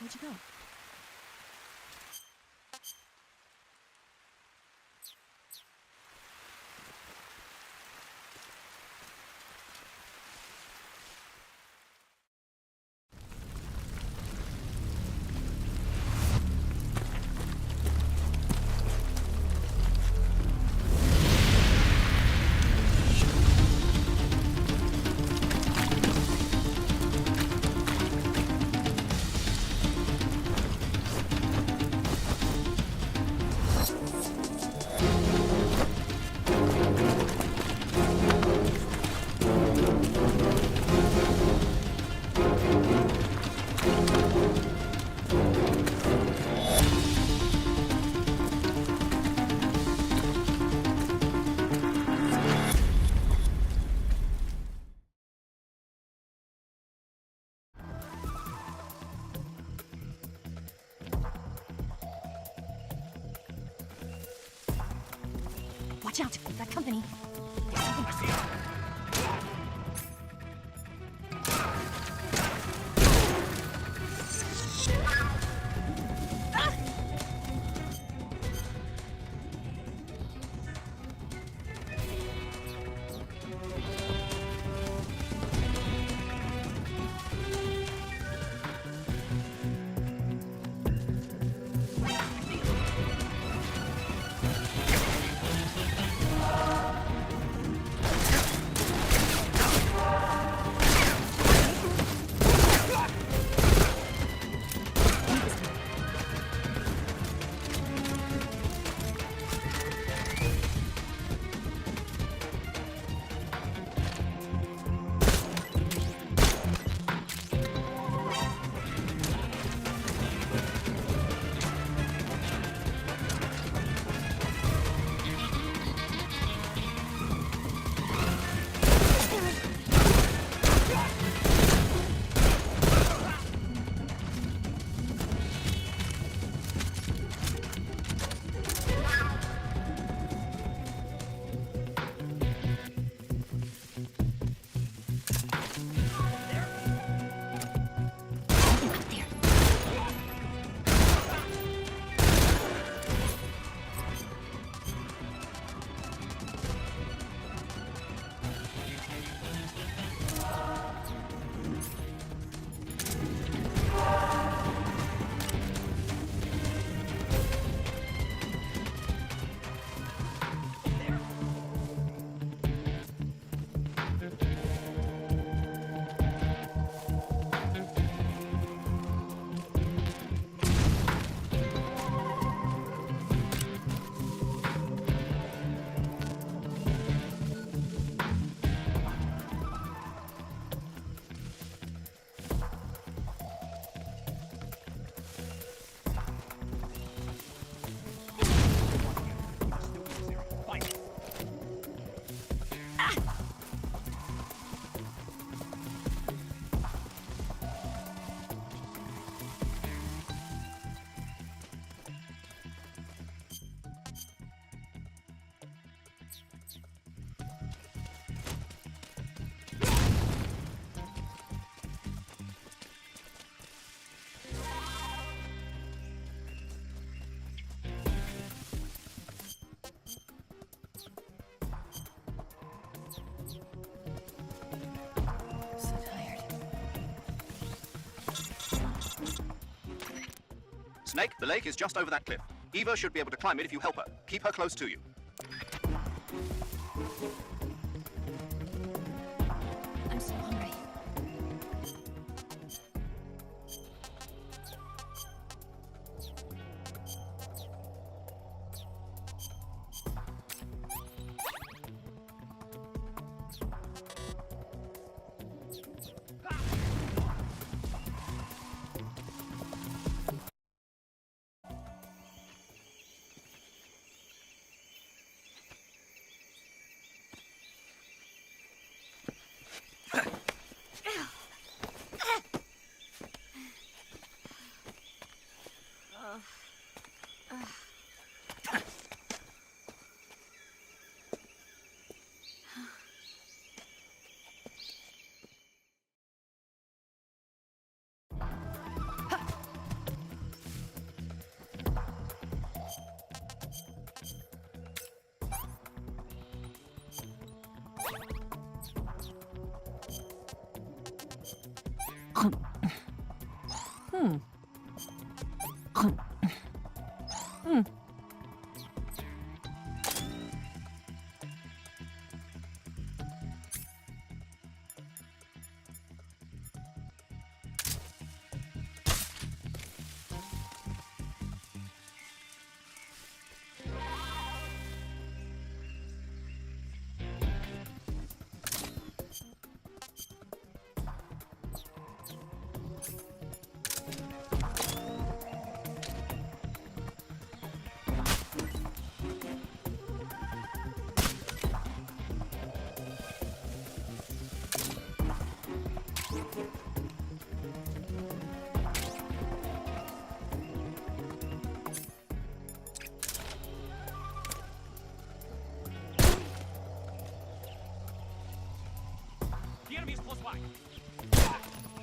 Where'd you go? Watch out! We've got company. Snake, the lake is just over that cliff. Eva should be able to climb it if you help her. Keep her close to you. I'm so hungry.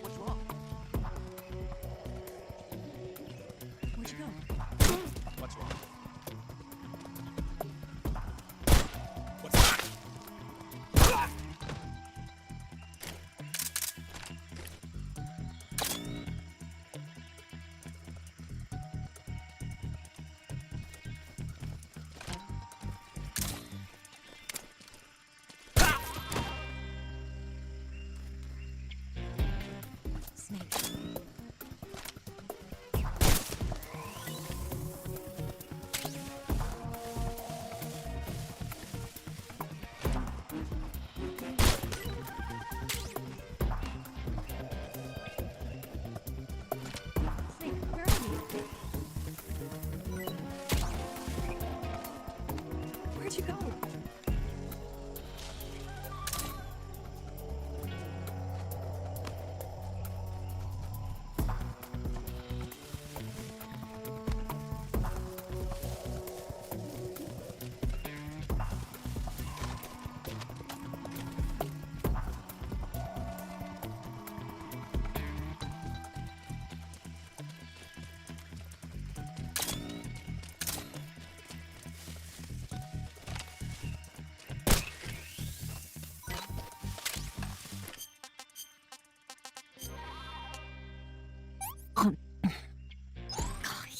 What's wrong? Where'd you go? What's wrong? What's that? Snake. Snake, where are you? Where'd you go? Oh,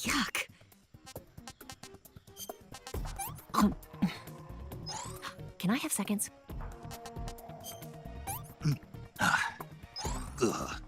yuck. Can I have seconds? Ugh.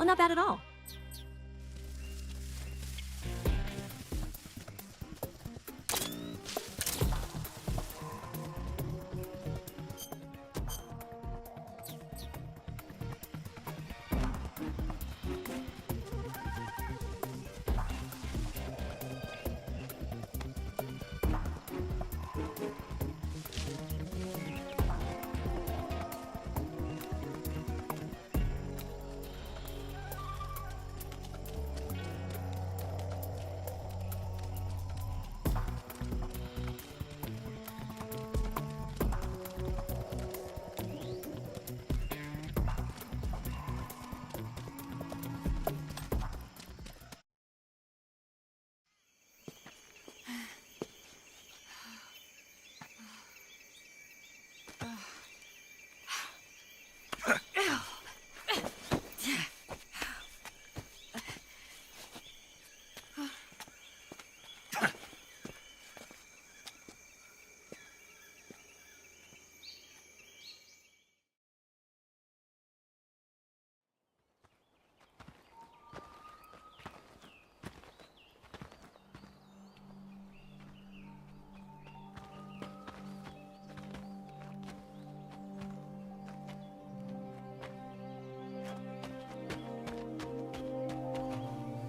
not bad at all.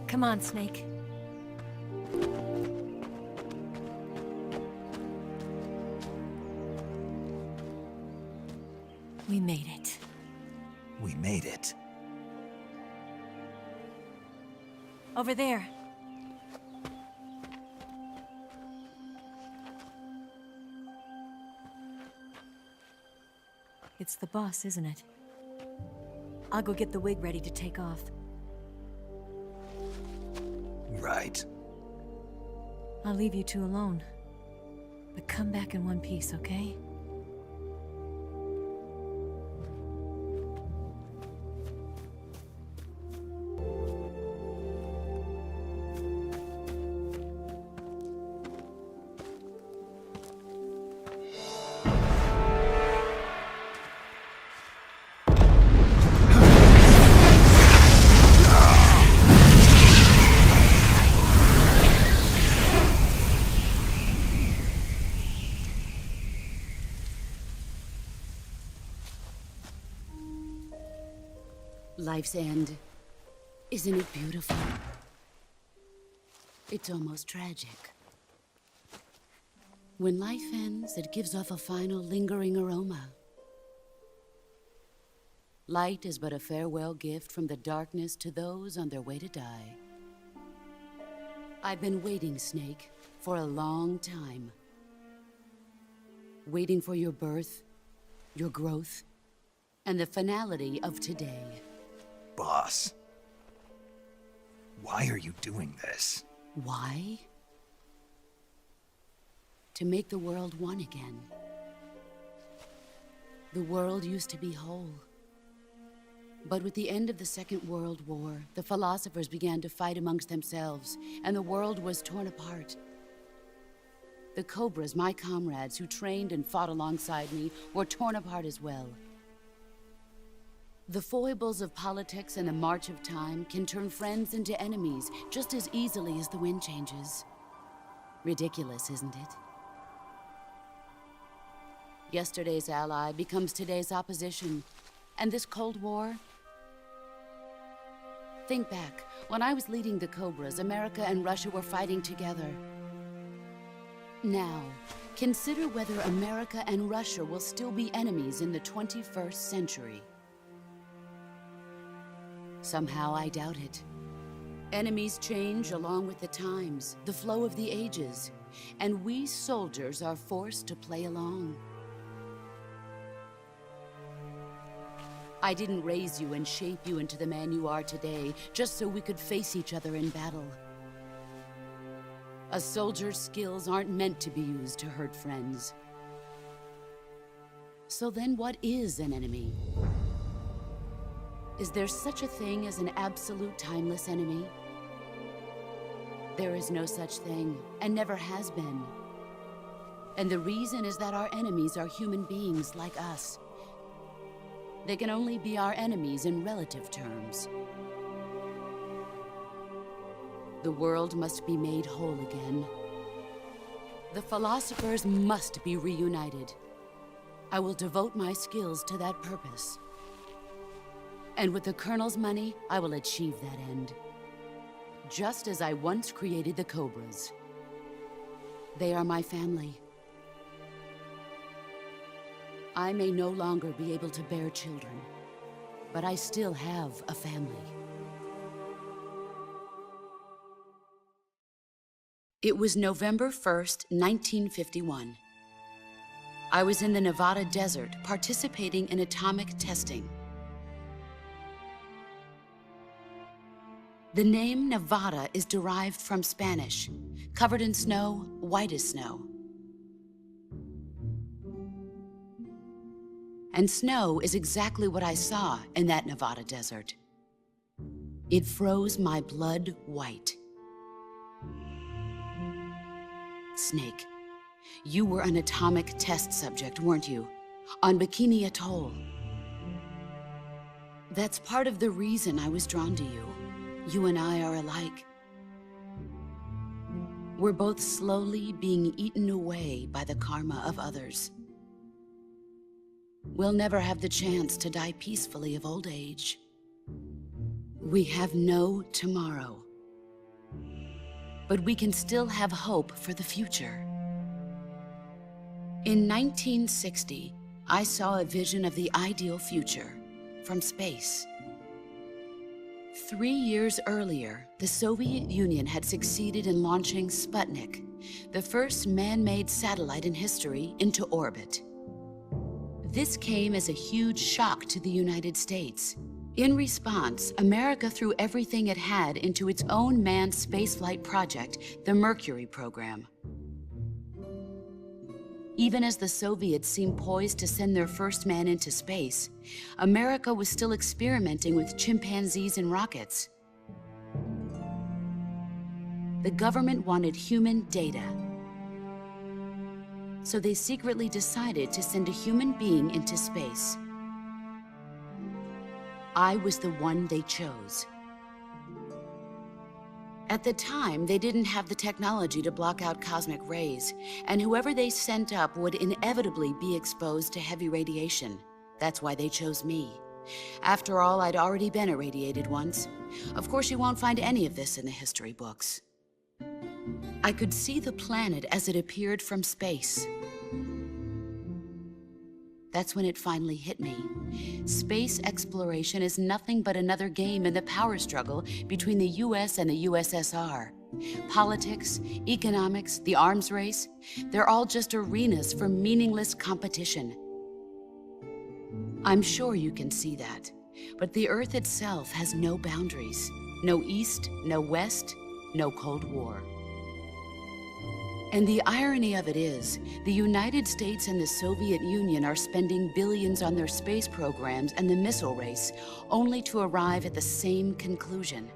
Come on, Snake. We made it. We made it. Over there. It's the boss, isn't it? I'll go get the wig ready to take off. Right. I'll leave you two alone. But come back in one piece, okay? Life's end. Isn't it beautiful? It's almost tragic. When life ends, it gives off a final lingering aroma. Light is but a farewell gift from the darkness to those on their way to die. I've been waiting, Snake, for a long time. Waiting for your birth, your growth, and the finality of today. Boss. Why are you doing this? Why? To make the world one again. The world used to be whole. But with the end of the Second World War, the philosophers began to fight amongst themselves, and the world was torn apart. The Cobras, my comrades who trained and fought alongside me, were torn apart as well. The foibles of politics and the march of time can turn friends into enemies just as easily as the wind changes. Ridiculous, isn't it? Yesterday's ally becomes today's opposition. And this Cold War? Think back. When I was leading the Cobras, America and Russia were fighting together. Now, consider whether America and Russia will still be enemies in the 21st century. Somehow I doubt it. Enemies change along with the times, the flow of the ages, and we soldiers are forced to play along. I didn't raise you and shape you into the man you are today just so we could face each other in battle. A soldier's skills aren't meant to be used to hurt friends. So then what is an enemy? Is there such a thing as an absolute timeless enemy? There is no such thing, and never has been. And the reason is that our enemies are human beings like us. They can only be our enemies in relative terms. The world must be made whole again. The philosophers must be reunited. I will devote my skills to that purpose. And with the Colonel's money, I will achieve that end. Just as I once created the Cobras. They are my family. I may no longer be able to bear children, but I still have a family. It was November 1st, 1951. I was in the Nevada desert participating in atomic testing. The name Nevada is derived from Spanish, covered in snow, white as snow. And snow is exactly what I saw in that Nevada desert. It froze my blood white. Snake, you were an atomic test subject, weren't you? On Bikini Atoll. That's part of the reason I was drawn to you. You and I are alike. We're both slowly being eaten away by the karma of others. We'll never have the chance to die peacefully of old age. We have no tomorrow. But we can still have hope for the future. In 1960, I saw a vision of the ideal future from space. 3 years earlier, the Soviet Union had succeeded in launching Sputnik, the first man-made satellite in history, into orbit. This came as a huge shock to the United States. In response, America threw everything it had into its own manned spaceflight project, the Mercury program. Even as the Soviets seemed poised to send their first man into space, America was still experimenting with chimpanzees and rockets. The government wanted human data. So they secretly decided to send a human being into space. I was the one they chose. At the time, they didn't have the technology to block out cosmic rays, and whoever they sent up would inevitably be exposed to heavy radiation. That's why they chose me. After all, I'd already been irradiated once. Of course, you won't find any of this in the history books. I could see the planet as it appeared from space. That's when it finally hit me. Space exploration is nothing but another game in the power struggle between the US and the USSR. Politics, economics, the arms race, they're all just arenas for meaningless competition. I'm sure you can see that, but the Earth itself has no boundaries. No East, no West, no Cold War. And the irony of it is, the United States and the Soviet Union are spending billions on their space programs and the missile race, only to arrive at the same conclusion.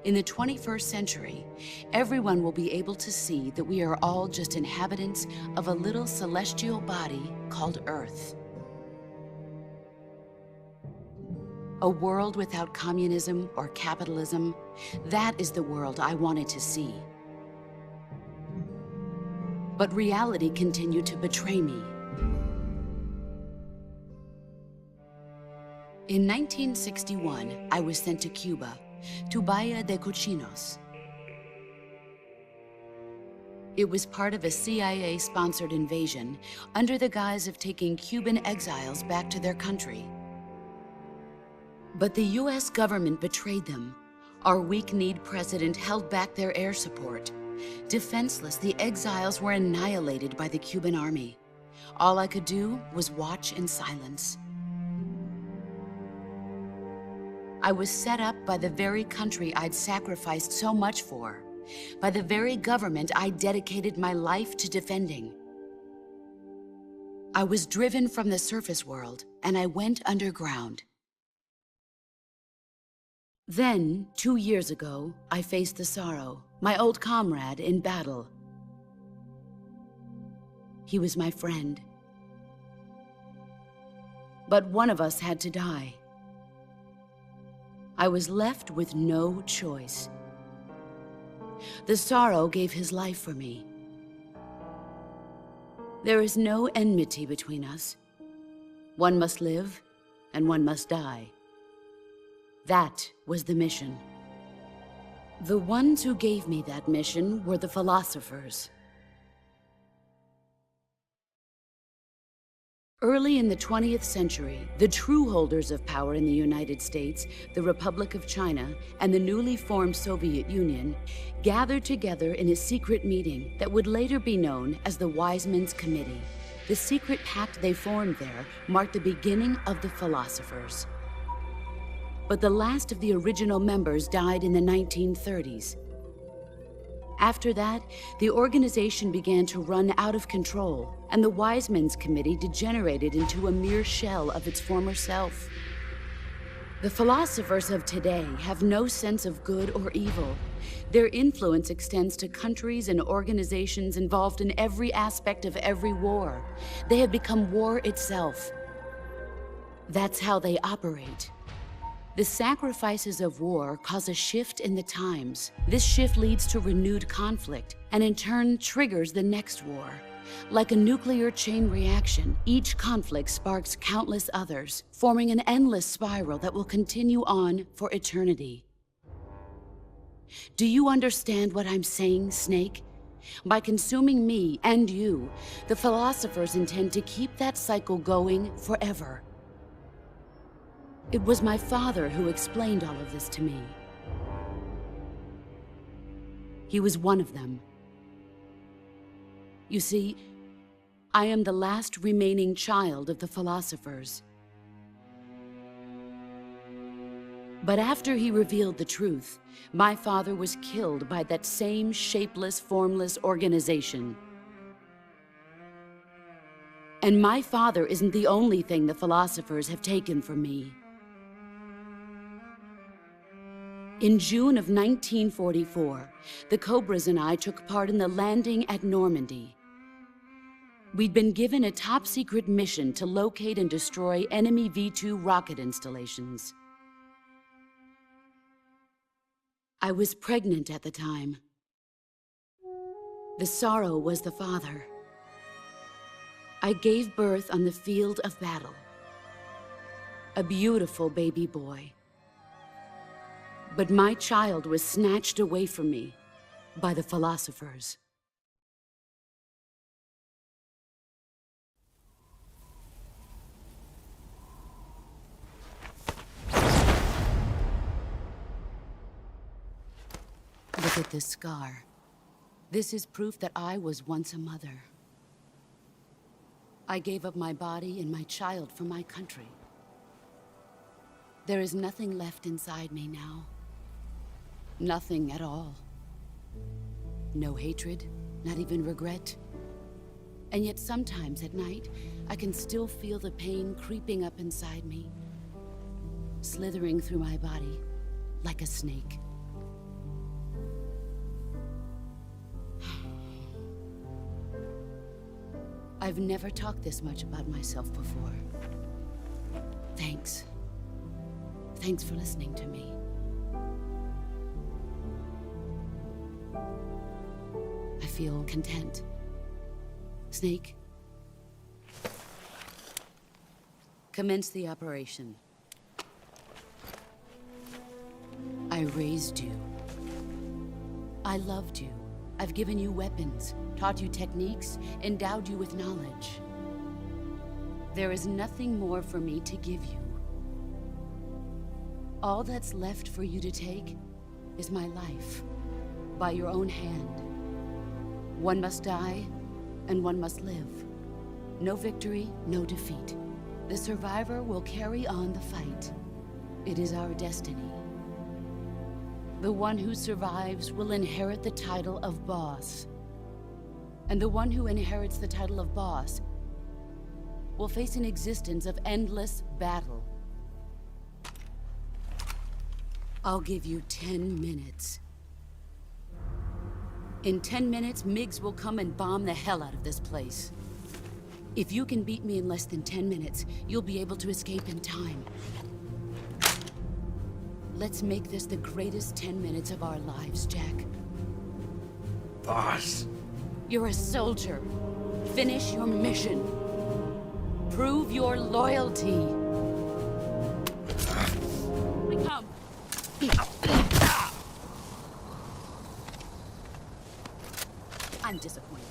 In the 21st century, everyone will be able to see that we are all just inhabitants of a little celestial body called Earth. A world without communism or capitalism, that is the world I wanted to see. But reality continued to betray me. In 1961, I was sent to Cuba, to Bahia de Cochinos. It was part of a CIA-sponsored invasion under the guise of taking Cuban exiles back to their country. But the US government betrayed them. Our weak-kneed president held back their air support. Defenseless, the exiles were annihilated by the Cuban army. All I could do was watch in silence. I was set up by the very country I'd sacrificed so much for, by the very government I dedicated my life to defending. I was driven from the surface world, and I went underground. Then, 2 years ago, I faced the sorrow, my old comrade in battle. He was my friend. But one of us had to die. I was left with no choice. The sorrow gave his life for me. There is no enmity between us. One must live, and one must die. That was the mission. The ones who gave me that mission were the philosophers. Early in the 20th century, the true holders of power in the United States, the Republic of China, and the newly formed Soviet Union gathered together in a secret meeting that would later be known as the Wise Men's Committee. The secret pact they formed there marked the beginning of the philosophers. But the last of the original members died in the 1930s. After that, the organization began to run out of control, and the Wise Men's Committee degenerated into a mere shell of its former self. The philosophers of today have no sense of good or evil. Their influence extends to countries and organizations involved in every aspect of every war. They have become war itself. That's how they operate. The sacrifices of war cause a shift in the times. This shift leads to renewed conflict, and in turn triggers the next war. Like a nuclear chain reaction, each conflict sparks countless others, forming an endless spiral that will continue on for eternity. Do you understand what I'm saying, Snake? By consuming me and you, the philosophers intend to keep that cycle going forever. It was my father who explained all of this to me. He was one of them. You see, I am the last remaining child of the philosophers. But after he revealed the truth, my father was killed by that same shapeless, formless organization. And my father isn't the only thing the philosophers have taken from me. In June of 1944, the Cobras and I took part in the landing at Normandy. We'd been given a top-secret mission to locate and destroy enemy V-2 rocket installations. I was pregnant at the time. The sorrow was the father. I gave birth on the field of battle. A beautiful baby boy. But my child was snatched away from me by the philosophers. Look at this scar. This is proof that I was once a mother. I gave up my body and my child for my country. There is nothing left inside me now. Nothing at all. No hatred, not even regret. And yet sometimes at night, I can still feel the pain creeping up inside me, slithering through my body like a snake. I've never talked this much about myself before. Thanks. Thanks for listening to me. I feel content. Snake, commence the operation. I raised you. I loved you. I've given you weapons, taught you techniques, endowed you with knowledge. There is nothing more for me to give you. All that's left for you to take is my life, by your own hand. One must die, and one must live. No victory, no defeat. The survivor will carry on the fight. It is our destiny. The one who survives will inherit the title of boss. And the one who inherits the title of boss will face an existence of endless battle. I'll give you 10 minutes. In 10 minutes, MiGs will come and bomb the hell out of this place. If you can beat me in less than 10 minutes, you'll be able to escape in time. Let's make this the greatest 10 minutes of our lives, Jack. boss. You're a soldier. Finish your mission. Prove your loyalty. Come. I'm disappointed.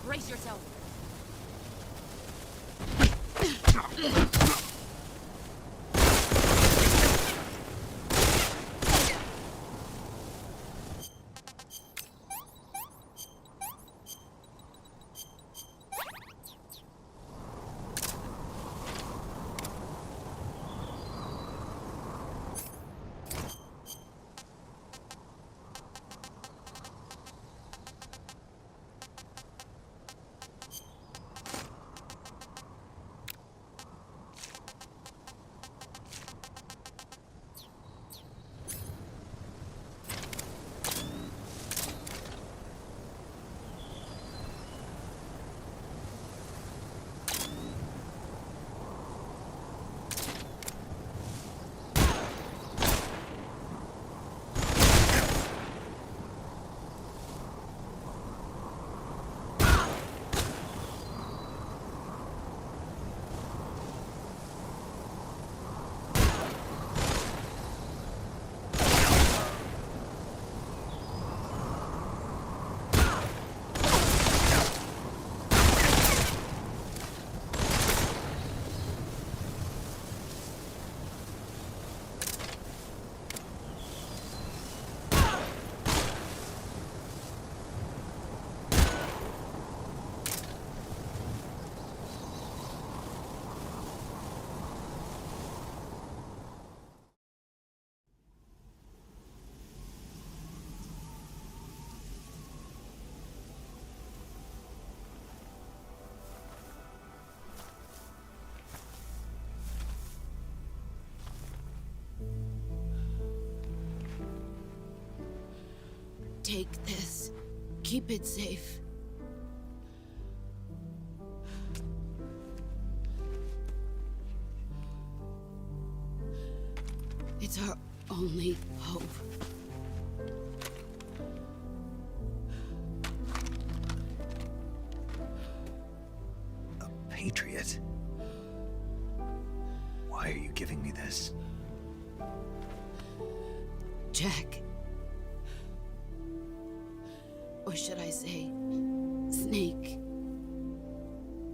Brace yourself. Take this. Keep it safe. It's our only hope. A patriot? Why are you giving me this? Jack. Or should I say, Snake.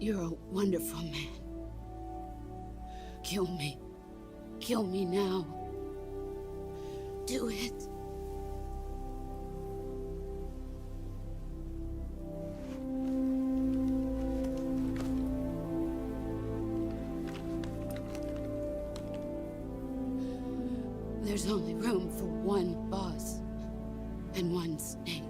You're a wonderful man. Kill me. Kill me now. Do it. There's only room for one boss and one Snake.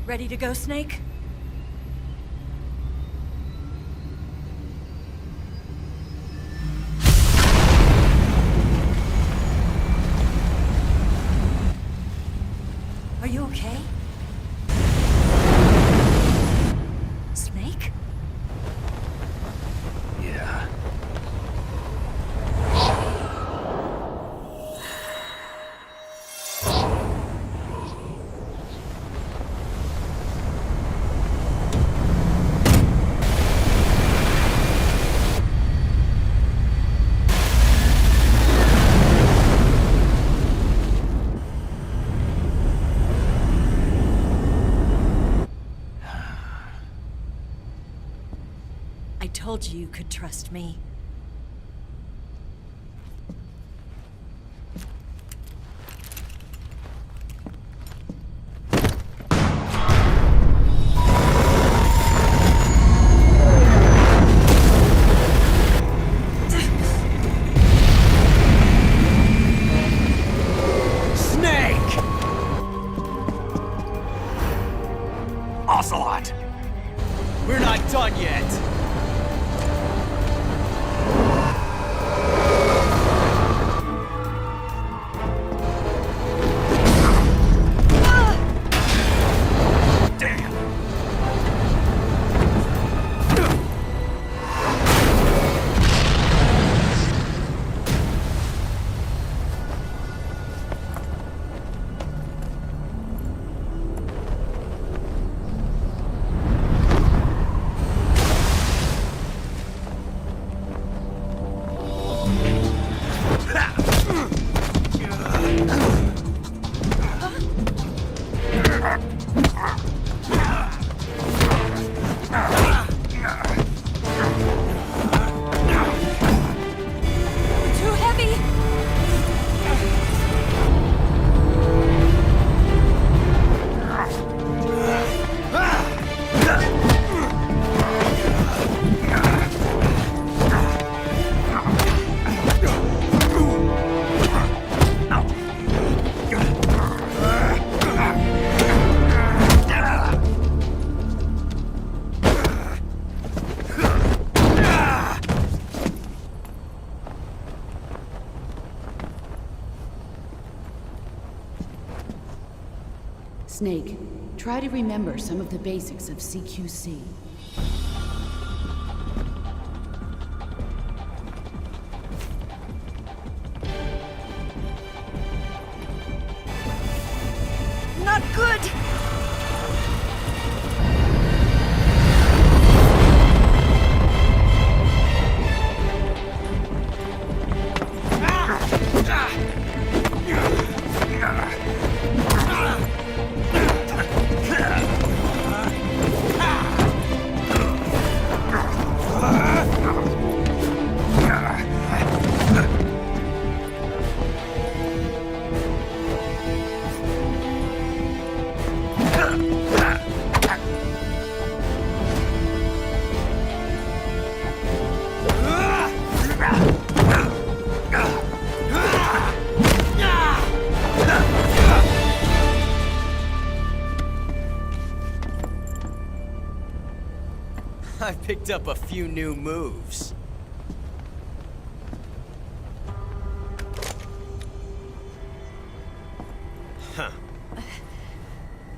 Ready to go, Snake? Are you okay? Snake? Yeah. I told you could trust me. Snake! Ocelot! We're not done yet. Too heavy! Snake, try to remember some of the basics of CQC. Not good! I picked up a few new moves. Huh.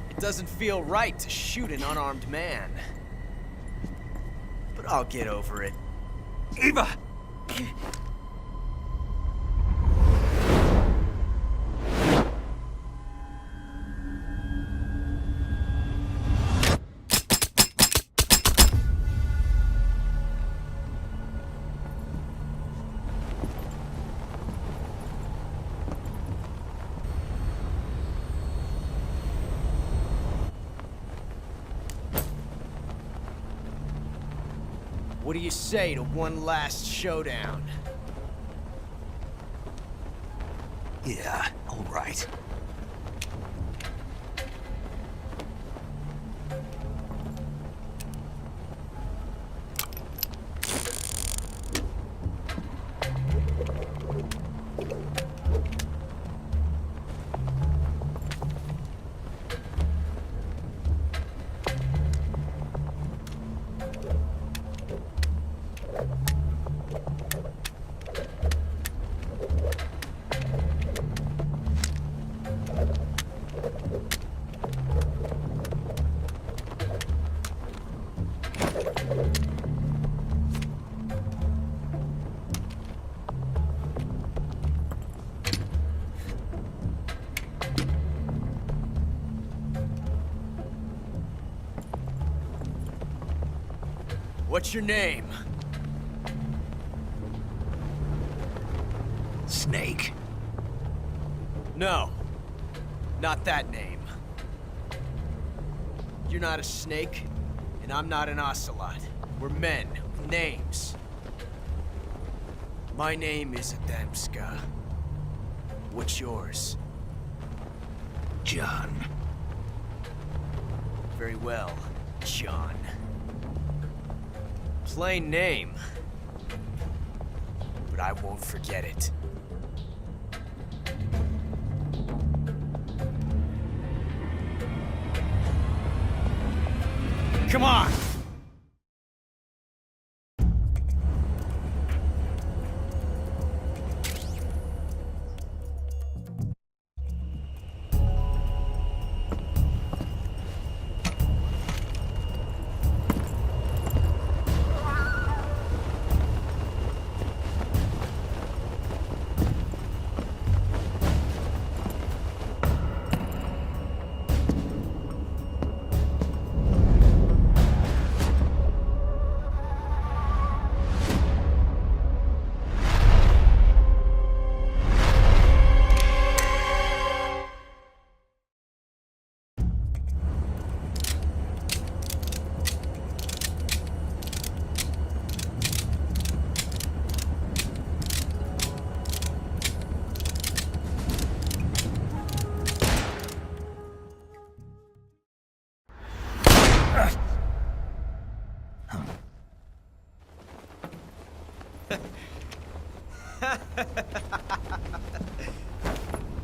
It doesn't feel right to shoot an unarmed man. But I'll get over it. Eva! What do you say to one last showdown? Yeah, all right. What's your name? Snake. No. Not that name. You're not a snake, and I'm not an ocelot. We're men with names. My name is Adamska. What's yours? John. Very well, John. Plain name. But I won't forget it. Come on!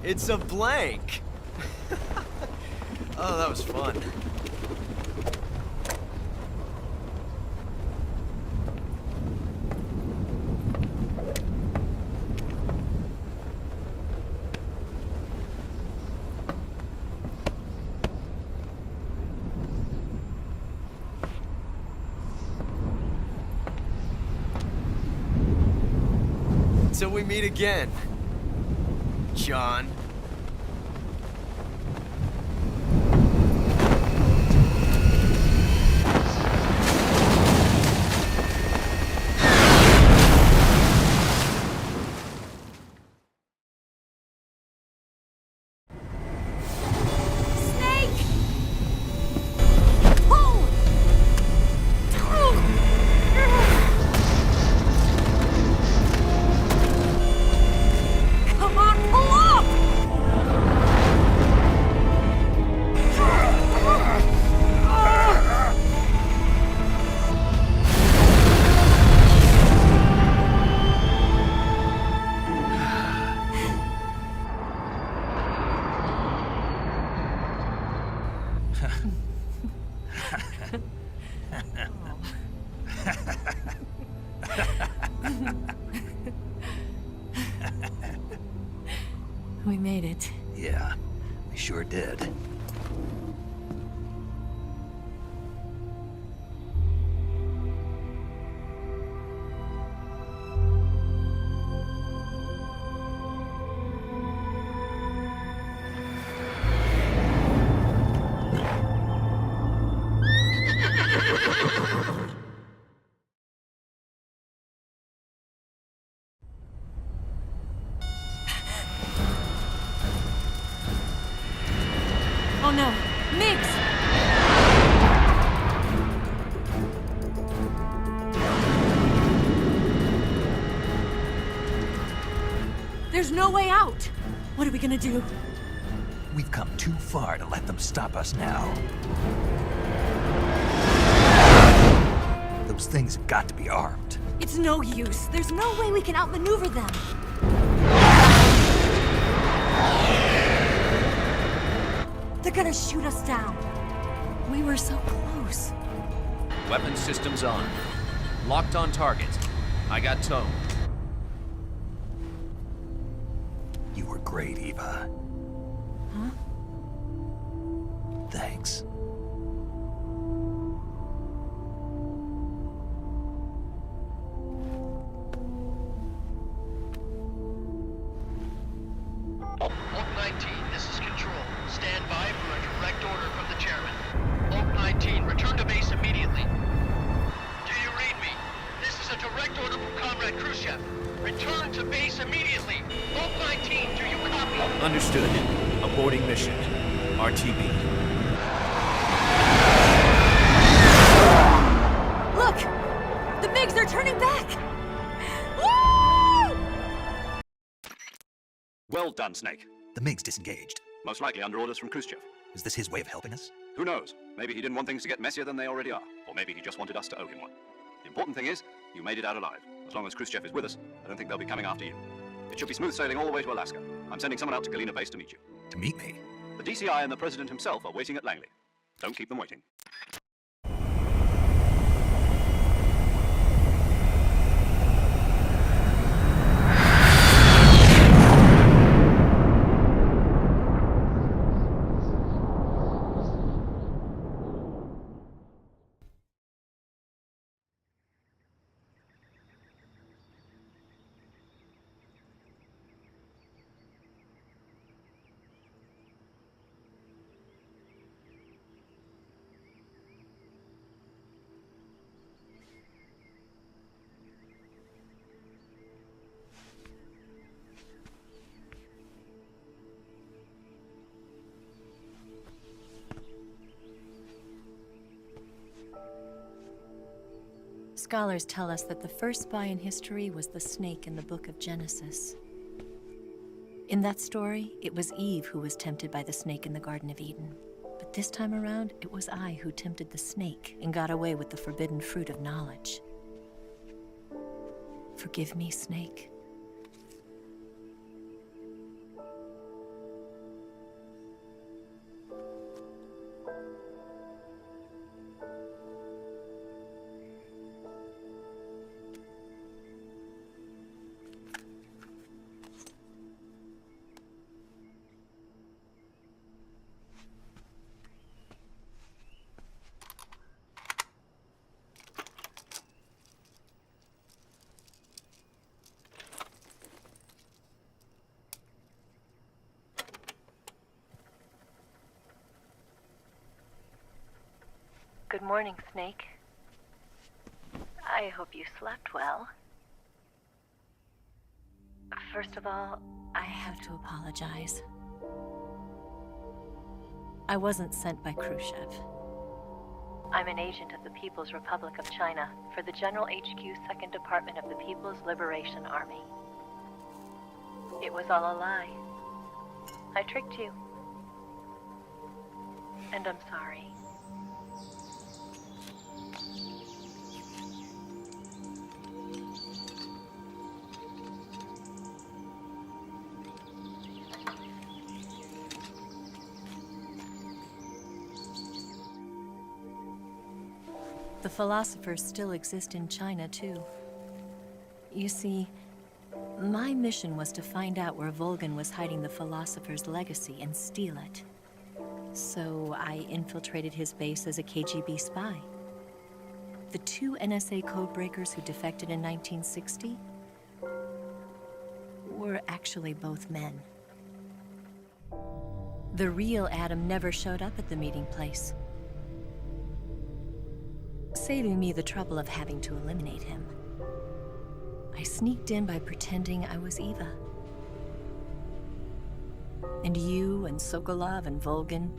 It's a blank. Oh, that was fun. Until we meet again, John. We made it. Yeah, we sure did. Oh no, Mix! There's no way out! What are we gonna do? We've come too far to let them stop us now. Those things have got to be armed. It's no use. There's no way we can outmaneuver them. They're gonna shoot us down. We were so close. Weapons systems on. Locked on target. I got towed. You were great, Eva. Huh? Thanks. Oak 19, this is Control. Stand by for a direct order from the chairman. Oak 19, return to base immediately. Do you RTB. Look! The MiGs are turning back! Woo! Well done, Snake. The MiG's disengaged. Most likely under orders from Khrushchev. Is this his way of helping us? Who knows? Maybe he didn't want things to get messier than they already are. Or maybe he just wanted us to owe him one. The important thing is, you made it out alive. As long as Khrushchev is with us, I don't think they'll be coming after you. It should be smooth sailing all the way to Alaska. I'm sending someone out to Galena Base to meet you. To meet me? The DCI and the President himself are waiting at Langley. Don't keep them waiting. Scholars tell us that the first spy in history was the snake in the book of Genesis. In that story, it was Eve who was tempted by the snake in the Garden of Eden. But this time around, it was I who tempted the snake and got away with the forbidden fruit of knowledge. Forgive me, Snake. Good morning, Snake. I hope you slept well. First of all, I have to apologize. I wasn't sent by Khrushchev. I'm an agent of the People's Republic of China for the General HQ 2nd Department of the People's Liberation Army. It was all a lie. I tricked you. And I'm sorry. The philosophers still exist in China, too. You see, my mission was to find out where Volgan was hiding the philosopher's legacy and steal it. So I infiltrated his base as a KGB spy. The 2 NSA codebreakers who defected in 1960 were actually both men. The real Adam never showed up at the meeting place, saving me the trouble of having to eliminate him. I sneaked in by pretending I was Eva. And you and Sokolov and Volgan,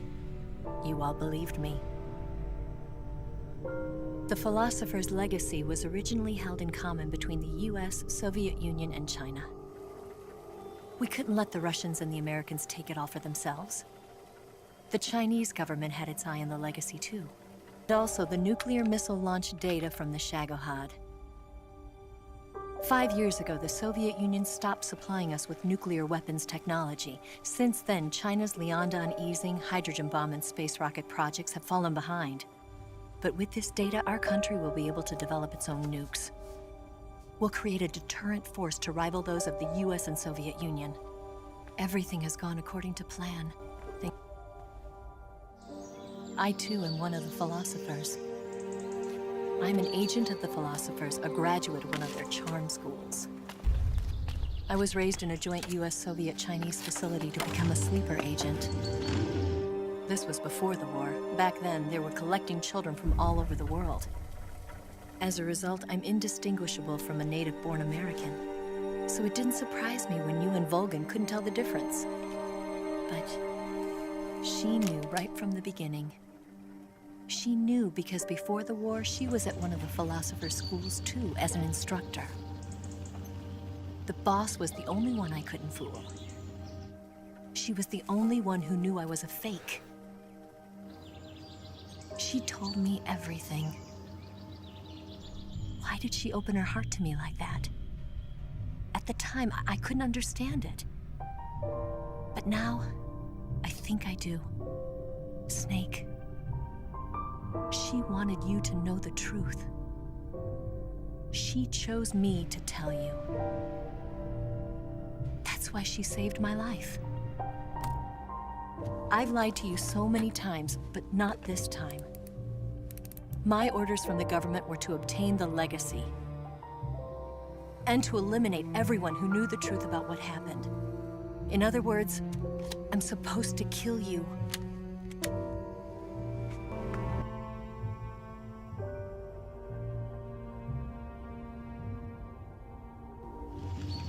you all believed me. The philosopher's legacy was originally held in common between the US, Soviet Union, and China. We couldn't let the Russians and the Americans take it all for themselves. The Chinese government had its eye on the legacy too. And also the nuclear missile launch data from the Shagohod. 5 years ago, the Soviet Union stopped supplying us with nuclear weapons technology. Since then, China's Liaodong easing, hydrogen bomb, and space rocket projects have fallen behind. But with this data, our country will be able to develop its own nukes. We'll create a deterrent force to rival those of the US and Soviet Union. Everything has gone according to plan. I too am one of the philosophers. I'm an agent of the philosophers, a graduate of one of their charm schools. I was raised in a joint US-Soviet-Chinese facility to become a sleeper agent. This was before the war. Back then, they were collecting children from all over the world. As a result, I'm indistinguishable from a native-born American. So it didn't surprise me when you and Volgan couldn't tell the difference. But She knew right from the beginning. She knew because before the war, she was at one of the philosopher's schools too, as an instructor. The boss was the only one I couldn't fool. She was the only one who knew I was a fake. She told me everything. Why did she open her heart to me like that? At the time, I couldn't understand it. But now, I think I do. Snake, she wanted you to know the truth. She chose me to tell you. That's why she saved my life. I've lied to you so many times, but not this time. My orders from the government were to obtain the legacy and to eliminate everyone who knew the truth about what happened. In other words, I'm supposed to kill you.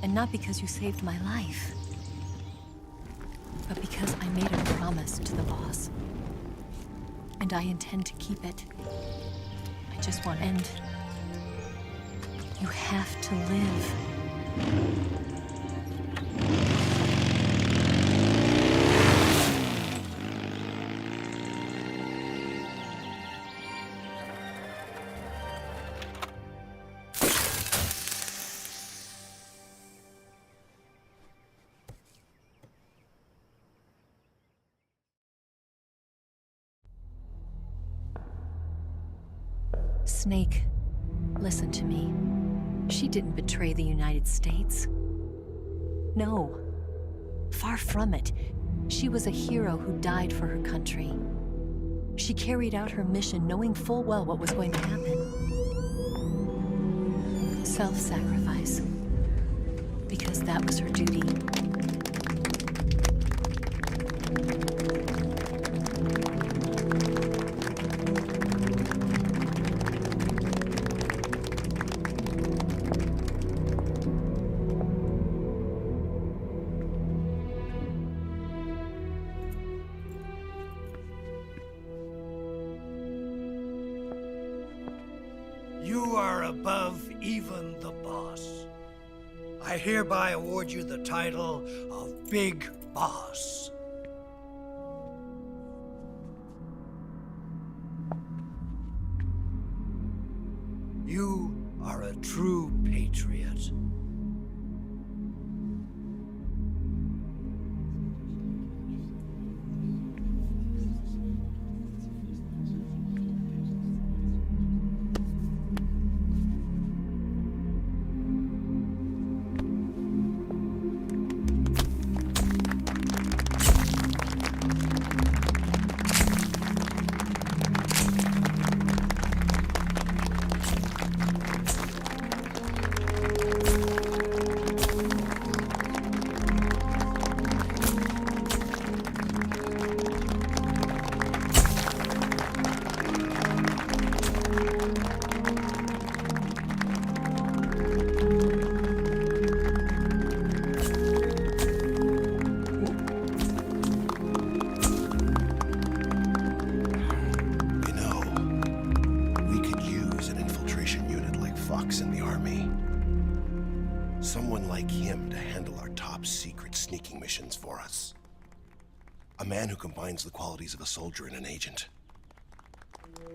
And not because you saved my life, but because I made a promise to the boss. And I intend to keep it. I just want to end. You have to live. Snake, listen to me. She didn't betray the United States. No, far from it. She was a hero who died for her country. She carried out her mission knowing full well what was going to happen. Self-sacrifice. Because that was her duty. You are above even the boss. I hereby award you the title of Big Boss. You are a true patriot. Someone like him to handle our top secret sneaking missions for us. A man who combines the qualities of a soldier and an agent.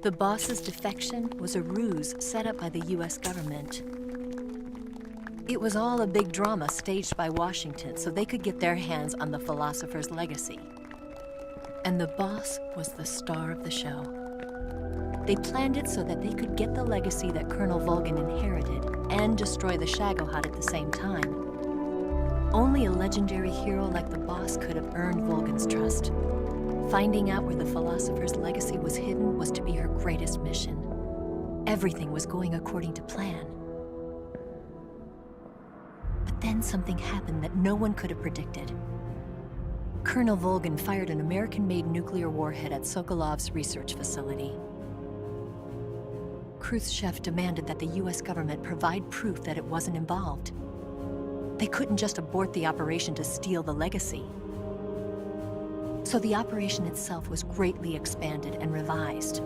The boss's defection was a ruse set up by the US government. It was all a big drama staged by Washington so they could get their hands on the philosopher's legacy. And the boss was the star of the show. They planned it so that they could get the legacy that Colonel Volgin inherited and destroy the Shagohod at the same time. Only a legendary hero like the boss could have earned Volgin's trust. Finding out where the philosopher's legacy was hidden was to be her greatest mission. Everything was going according to plan. But then something happened that no one could have predicted. Colonel Volgin fired an American-made nuclear warhead at Sokolov's research facility. Khrushchev demanded that the US government provide proof that it wasn't involved. They couldn't just abort the operation to steal the legacy. So the operation itself was greatly expanded and revised.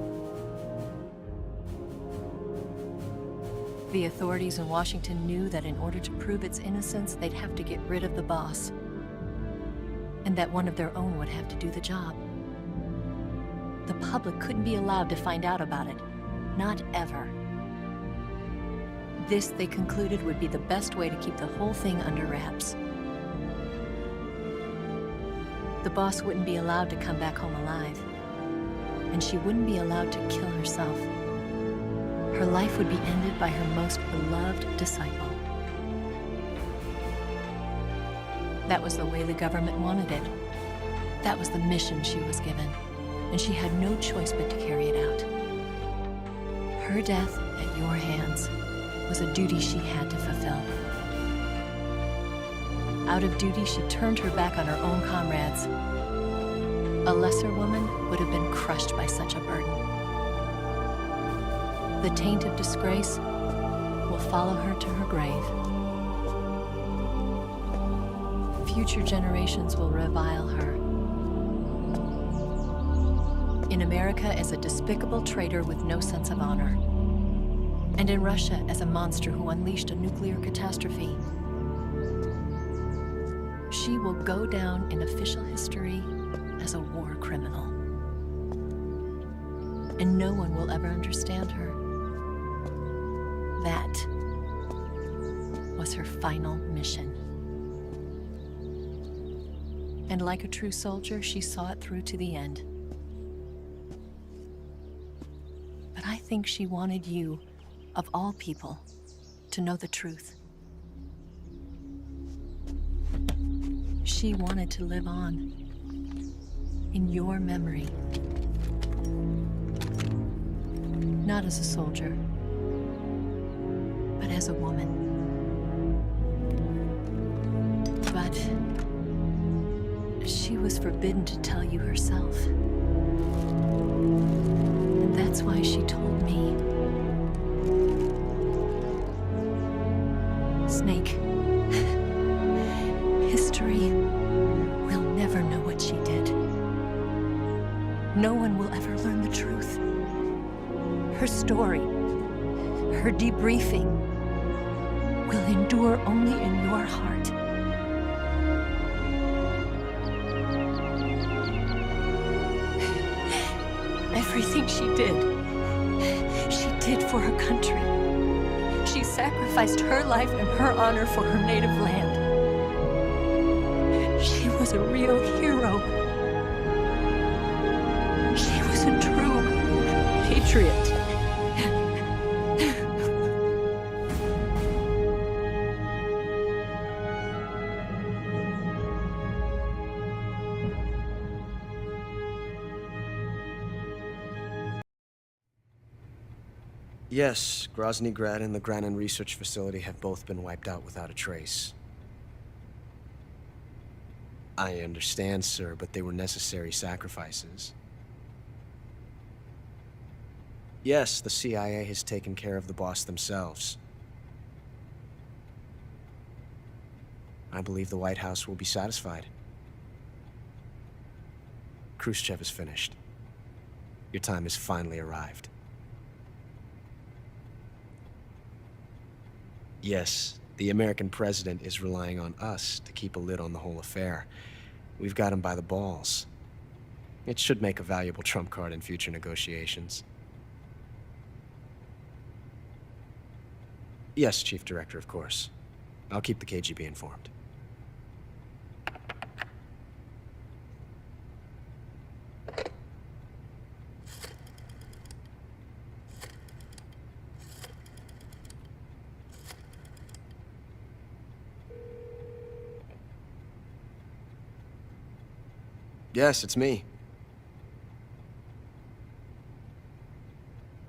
The authorities in Washington knew that in order to prove its innocence, they'd have to get rid of the boss, and that one of their own would have to do the job. The public couldn't be allowed to find out about it. Not ever. This, they concluded, would be the best way to keep the whole thing under wraps. The boss wouldn't be allowed to come back home alive, and she wouldn't be allowed to kill herself. Her life would be ended by her most beloved disciple. That was the way the government wanted it. That was the mission she was given, and she had no choice but to carry it out. Her death at your hands was a duty she had to fulfill. Out of duty, she turned her back on her own comrades. A lesser woman would have been crushed by such a burden. The taint of disgrace will follow her to her grave. Future generations will revile her. In America as a despicable traitor with no sense of honor. And in Russia as a monster who unleashed a nuclear catastrophe. She will go down in official history as a war criminal. And no one will ever understand her. That was her final mission. And like a true soldier, she saw it through to the end. But I think she wanted you, of all people, to know the truth. She wanted to live on in your memory. Not as a soldier, but as a woman. But she was forbidden to tell you herself. And that's why she told me. Snake, history will never know what she did. No one will ever learn the truth. Her story, her debriefing, will endure only in your heart. Everything she did for her country. She sacrificed her life and her honor for her native land. She was a real hero. She was a true patriot. Yes, Grozny Grad and the Granin Research Facility have both been wiped out without a trace. I understand, sir, but they were necessary sacrifices. Yes, the CIA has taken care of the boss themselves. I believe the White House will be satisfied. Khrushchev is finished. Your time has finally arrived. Yes, the American president is relying on us to keep a lid on the whole affair. We've got him by the balls. It should make a valuable trump card in future negotiations. Yes, Chief Director, of course. I'll keep the KGB informed. Yes, it's me.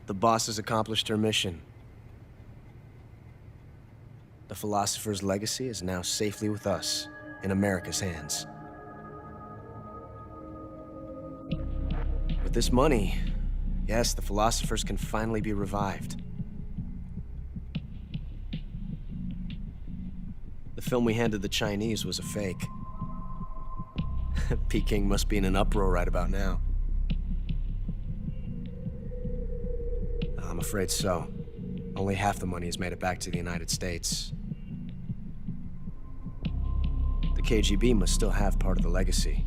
The boss has accomplished her mission. The philosopher's legacy is now safely with us, in America's hands. With this money, yes, the philosophers can finally be revived. The film we handed the Chinese was a fake. Peking must be in an uproar right about now. I'm afraid so. Only half the money has made it back to the United States. The KGB must still have part of the legacy.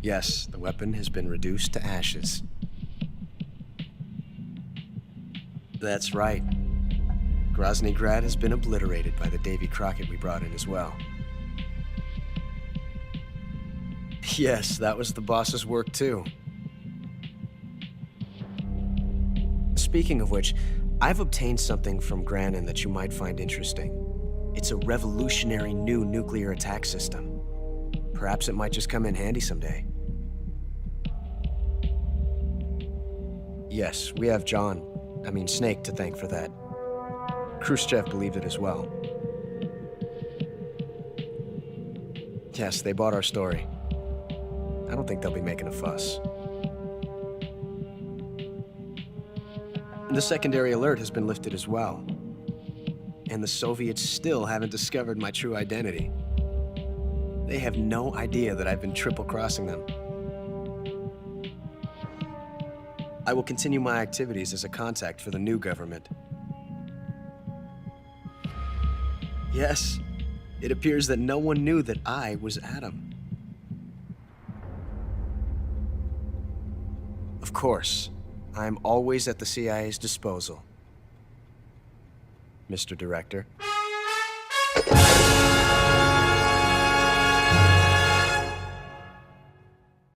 Yes, the weapon has been reduced to ashes. That's right. Grozny Grad has been obliterated by the Davy Crockett we brought in as well. Yes, that was the boss's work too. Speaking of which, I've obtained something from Granin that you might find interesting. It's a revolutionary new nuclear attack system. Perhaps it might just come in handy someday. Yes, we have Snake to thank for that. Khrushchev believed it as well. Yes, they bought our story. I don't think they'll be making a fuss. The secondary alert has been lifted as well. And the Soviets still haven't discovered my true identity. They have no idea that I've been triple-crossing them. I will continue my activities as a contact for the new government. Yes, it appears that no one knew that I was Adam. Of course, I'm always at the CIA's disposal, Mr. Director.